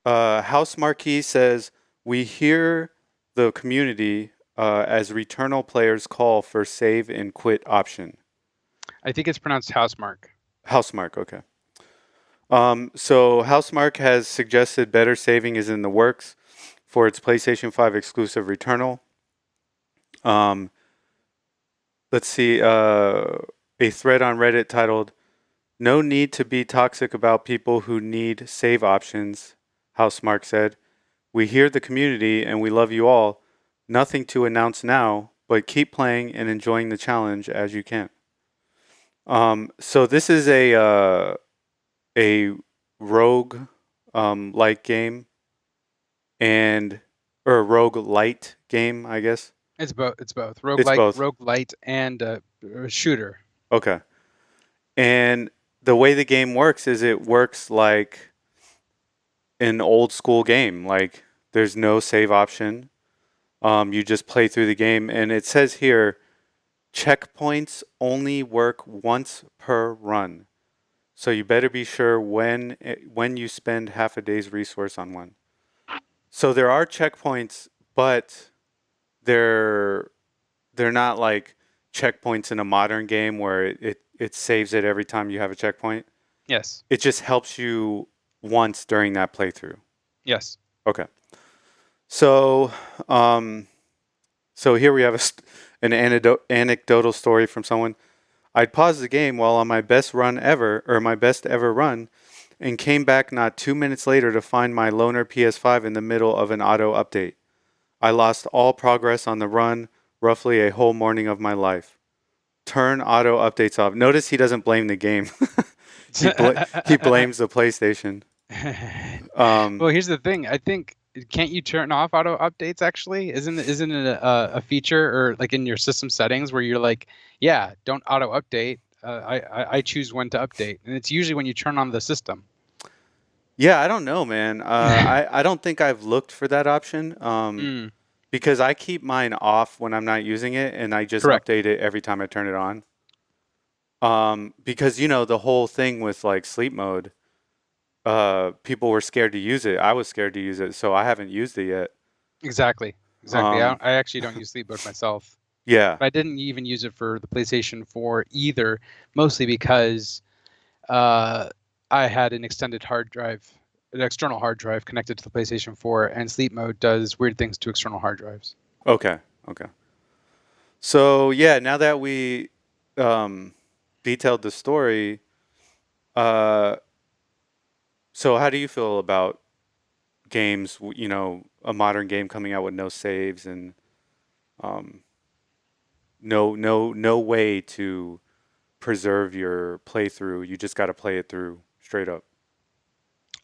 House Marquee says, we hear the community as Returnal players call for save and quit option. I think it's pronounced Housemark. Housemark, okay. So Housemark has suggested better saving is in the works for its PlayStation 5 exclusive Returnal. Um, let's see, a thread on Reddit titled, No need to be toxic about people who need save options, Housemark said. We hear the community and we love you all. Nothing to announce now, but keep playing and enjoying the challenge as you can. So this is a rogue like game and or a rogue light game, I guess. It's both. It's both It's roguelike, both. roguelite, and shooter. Okay. And the way the game works is it works like an old school game. Like there's no save option. You just play through the game, and it says here, checkpoints only work once per run. So you better be sure when you spend half a day's resource on one. So there are checkpoints, but they're they're not like checkpoints in a modern game where it saves it every time you have a checkpoint. Yes. It just helps you once during that playthrough. Yes. Okay. So, um, so here we have an anecdotal story from someone. I'd paused the game while on my best run ever, or my best ever run, and came back not 2 minutes later to find my loaner PS5 in the middle of an auto update. I lost all progress on the run, roughly a whole morning of my life. Turn auto updates off. Notice he doesn't blame the game. He blames the PlayStation. Well, Um, here's the thing. I think can't you turn off auto updates actually? Isn't it a feature or like in your system settings where you're like, yeah, don't auto update. I choose when to update, and it's usually when you turn on the system. yeah, I don't know, man. I don't think I've looked for that option. Mm, Because I keep mine off when I'm not using it, and I just correct. update it every time I turn it on. Because the whole thing with like sleep mode, people were scared to use it. I was scared to use it, so I haven't used it yet. Exactly. Exactly. Um, I actually don't use sleep mode myself. yeah, But I didn't even use it for the PlayStation 4 either, mostly because uh, I had an extended hard drive, an external hard drive connected to the PlayStation 4, and sleep mode does weird things to external hard drives. okay, okay. So yeah, now that we um, detailed the story, uh, so how do you feel about games? A modern game coming out with no saves and um, no way to preserve your playthrough. You just got to play it through straight up.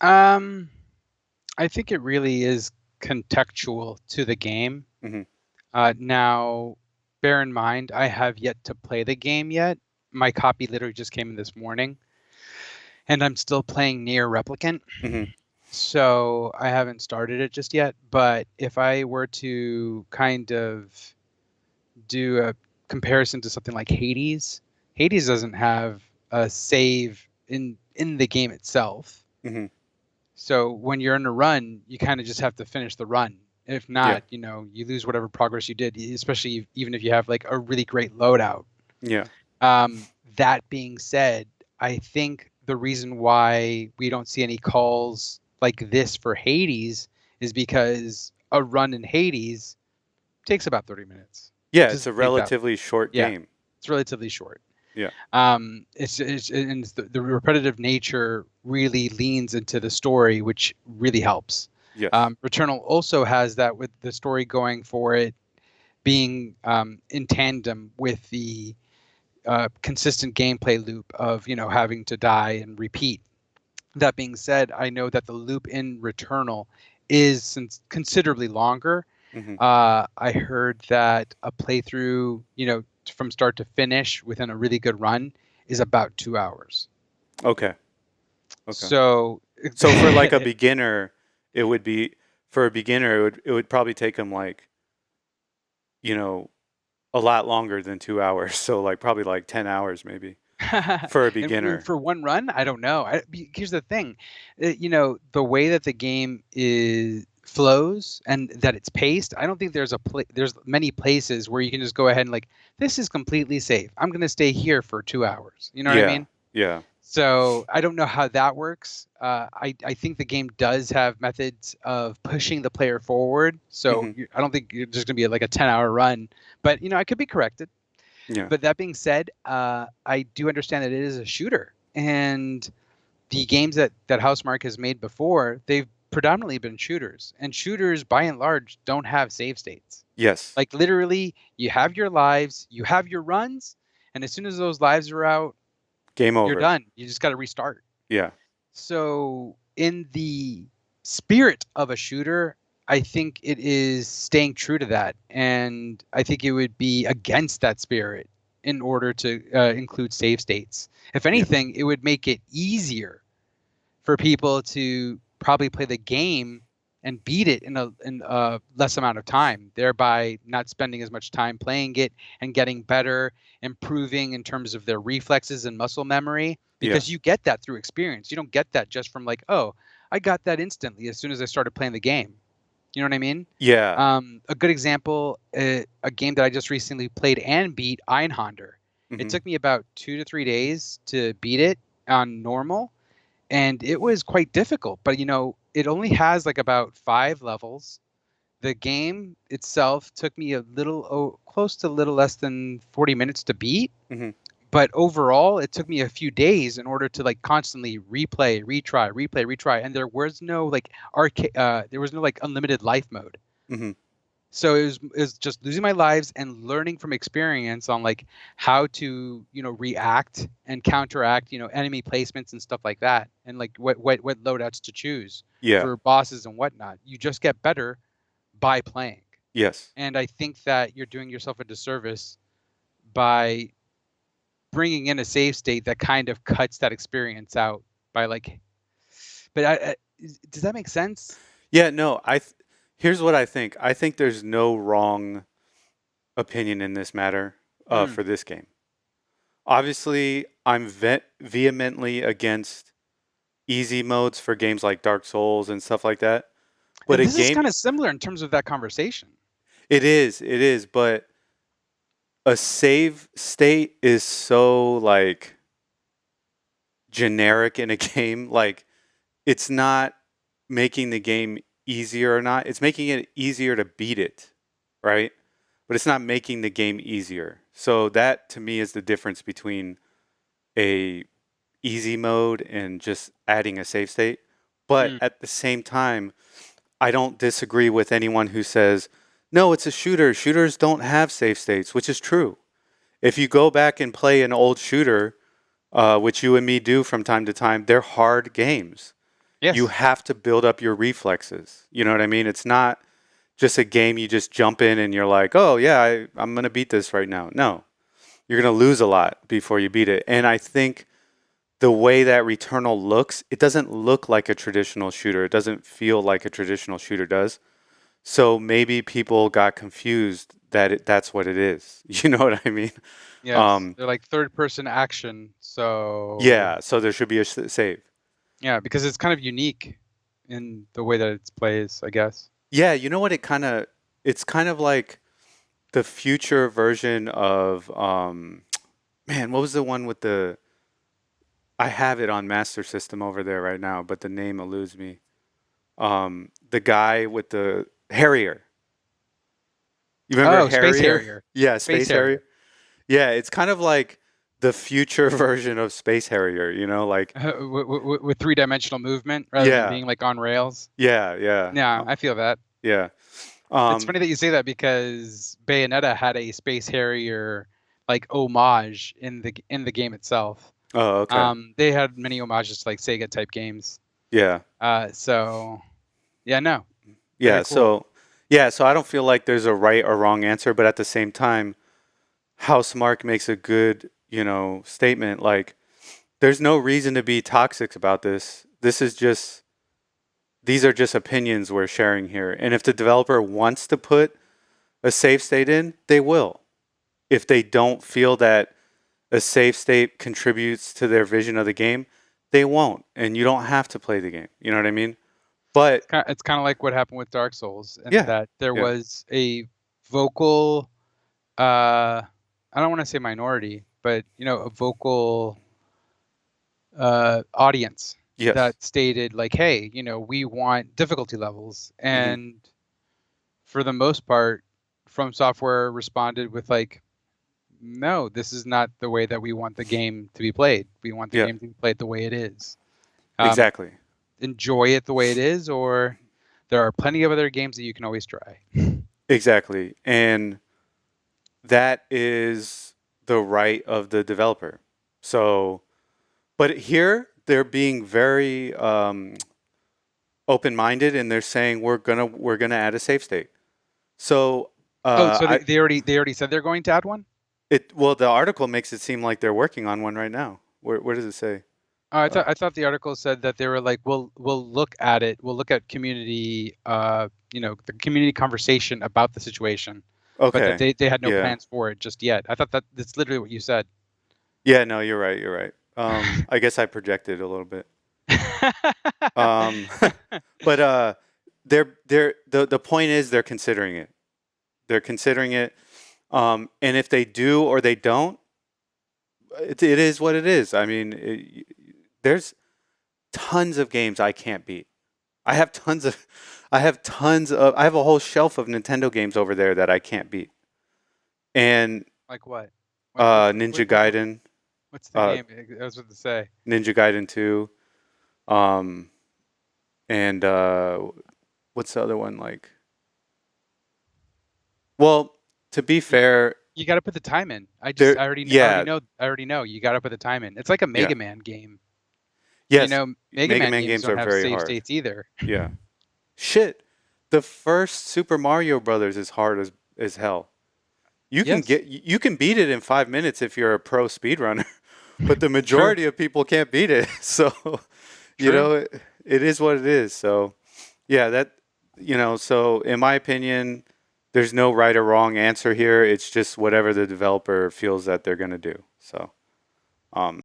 Um, I think it really is contextual to the game. Hmm. Now, bear in mind, I have yet to play the game yet. My copy literally just came in this morning, and I'm still playing Near Replicant. Hmm. So I haven't started it just yet. But if I were to kind of do a comparison to something like Hades, Hades doesn't have a save in the game itself. Hmm. So when you're in a run, you kind of just have to finish the run. If Yeah. not, you lose whatever progress you did, especially even if you have like a really great loadout. Yeah. Um, that being said, I think the reason why we don't see any calls like this for Hades is because a run in Hades takes about 30 minutes. It Yeah. It's a doesn't take that. relatively short Yeah, game. it's relatively short. Yeah. And the repetitive nature really leans into the story, which really helps. Yes. Returnal also has that with the story going for it being in tandem with the consistent gameplay loop of having to die and repeat. That being said, I know that the loop in Returnal is considerably longer. Hmm. I heard that a playthrough, from start to finish within a really good run is about 2 hours. Okay. Okay. So, So for like a beginner, it would be for a beginner, it would probably take them like you know a lot longer than 2 hours. So like probably like 10 hours maybe. for a And beginner. for one run, I don't know. Here's the thing, the way that the game is flows and that it's paced. I don't think there's many places where you can just go ahead and like, this is completely safe. I'm going to stay here for 2 hours. You know what I Yeah, mean? yeah. So I don't know how that works. I think the game does have methods of pushing the player forward. So Hmm. I don't think you're just going to be like a 10-hour run, but I could be corrected. Yeah. But that being said, I do understand that it is a shooter, and the games that Housemarque has made before, they've predominantly been shooters, and shooters by and large don't have save states. Yes. Like literally, you have your lives, you have your runs, and as soon as those lives are out, Game you're over. done. You just got to restart. Yeah. So, in the spirit of a shooter, I think it is staying true to that. And I think it would be against that spirit in order to include save states. If Yeah. anything, it would make it easier for people to probably play the game and beat it in a less amount of time, thereby not spending as much time playing it and getting better, improving in terms of their reflexes and muscle memory, Yeah. because you get that through experience. You don't get that just from like, oh, I got that instantly as soon as I started playing the game. You know what I mean? Yeah. A good example, a game that I just recently played and beat, Einhander. It Hmm. took me about 2 to 3 days to beat it on normal, and it was quite difficult. But it only has like about 5 levels. The game itself took me a little, close to a little less than 40 minutes to beat. Hmm. But overall, it took me a few days in order to like constantly replay, retry, replay, retry. And there was no like there was no like unlimited life mode. Hmm. So it was just losing my lives and learning from experience on like how to react and counteract enemy placements and stuff like that, and like what loadouts to choose Yeah. for bosses and whatnot. You just get better by playing, Yes. and I think that you're doing yourself a disservice by bringing in a save state that kind of cuts that experience out by like. But does that make sense? Yeah. No. Here's what I think. I think there's no wrong opinion in this matter Mm. for this game. Obviously, I'm vehemently against easy modes for games like Dark Souls and stuff like that. But And a this is game, kind of similar in terms of that conversation. it is, but a save state is so like generic in a game. Like it's not making the game easier or not. It's making it easier to beat it, right? But it's not making the game easier. So that to me is the difference between a easy mode and just adding a save state. But Mm. at the same time, I don't disagree with anyone who says, no, it's a shooter. Shooters don't have save states, which is true. If you go back and play an old shooter, which you and me do from time to time, they're hard games. You Yes. have to build up your reflexes. You know what I mean? It's not just a game you just jump in and you're like, oh, yeah, I'm going to beat this right now. No, you're going to lose a lot before you beat it. And I think the way that Returnal looks, it doesn't look like a traditional shooter. It doesn't feel like a traditional shooter does. So maybe people got confused that that's what it is. You know what I mean? Yes, Um, they're like third person action. So yeah. So there should be a save. yeah, because it's kind of unique in the way that it plays, I guess. Yeah. You know what? It's kind of like the future version of, man, what was the one with the, I have it on Master System over there right now, but the name eludes me. The guy with the Harrier. You remember Oh, Space Harrier? Harrier. Yeah, Space Space Harrier. Harrier. Yeah, it's kind of like the future version of Space Harrier, like With three-dimensional movement rather than yeah, being like on rails. yeah, yeah. Yeah, I feel that. Yeah. It's Um funny that you say that because Bayonetta had a Space Harrier like homage in the game itself. oh, okay. They had many homages to like Sega type games. Yeah. So yeah, no, very Yeah, cool. so I don't feel like there's a right or wrong answer, but at the same time, Housemark makes a good, statement like there's no reason to be toxic about this. These are just opinions we're sharing here. And if the developer wants to put a save state in, they will. If they don't feel that a save state contributes to their vision of the game, they won't, and you don't have to play the game. You know what I mean? But It's kind of like what happened with Dark Souls, and yeah, that there yeah, was a vocal, I don't want to say minority, but a vocal audience yes, that stated like, hey, we want difficulty levels. hmm, And for the most part, From Software responded with like, no, this is not the way that we want the game to be played. We want the yeah, game to be played the way it is. Um, exactly, Enjoy it the way it is, or there are plenty of other games that you can always try. exactly, and that is the right of the developer. So, but here they're being very open-minded, and they're saying we're gonna add a save state. So Oh, so I they already said they're going to add one? it well the article makes it seem like they're working on one right now. Where does it say? I Uh, thought the article said that they were like, we'll look at it. We'll look at community, the community conversation about the situation, but that okay, they had no yeah, plans for it just yet. I thought that's literally what you said. yeah. No, you're right. You're right. I guess I projected a little bit. Um, but the point is they're considering it. They're considering it. And if they do or they don't, it is what it is. I mean, there's tons of games I can't beat. I have tons of, I have a whole shelf of Nintendo games over there that I can't beat. And Like what? Ninja Gaiden, What's the uh, game? I was about to say. Ninja Gaiden 2, um, and what's the other one like? Well, to be You, fair, you got to put the time in. there, I already yeah, know. I already know. You got to put the time in. It's like a yeah, Mega Man game. yes, Mega Mega Man Man games games don't are have very save hard. states either. Yeah, shit, the first Super Mario Brothers is hard as hell. Yes, You can beat it in 5 minutes if you're a pro speedrunner, but the true, majority of people can't beat it. So, you true. know, it is what it is. So, yeah, so in my opinion, there's no right or wrong answer here. It's just whatever the developer feels that they're going to do. So, um,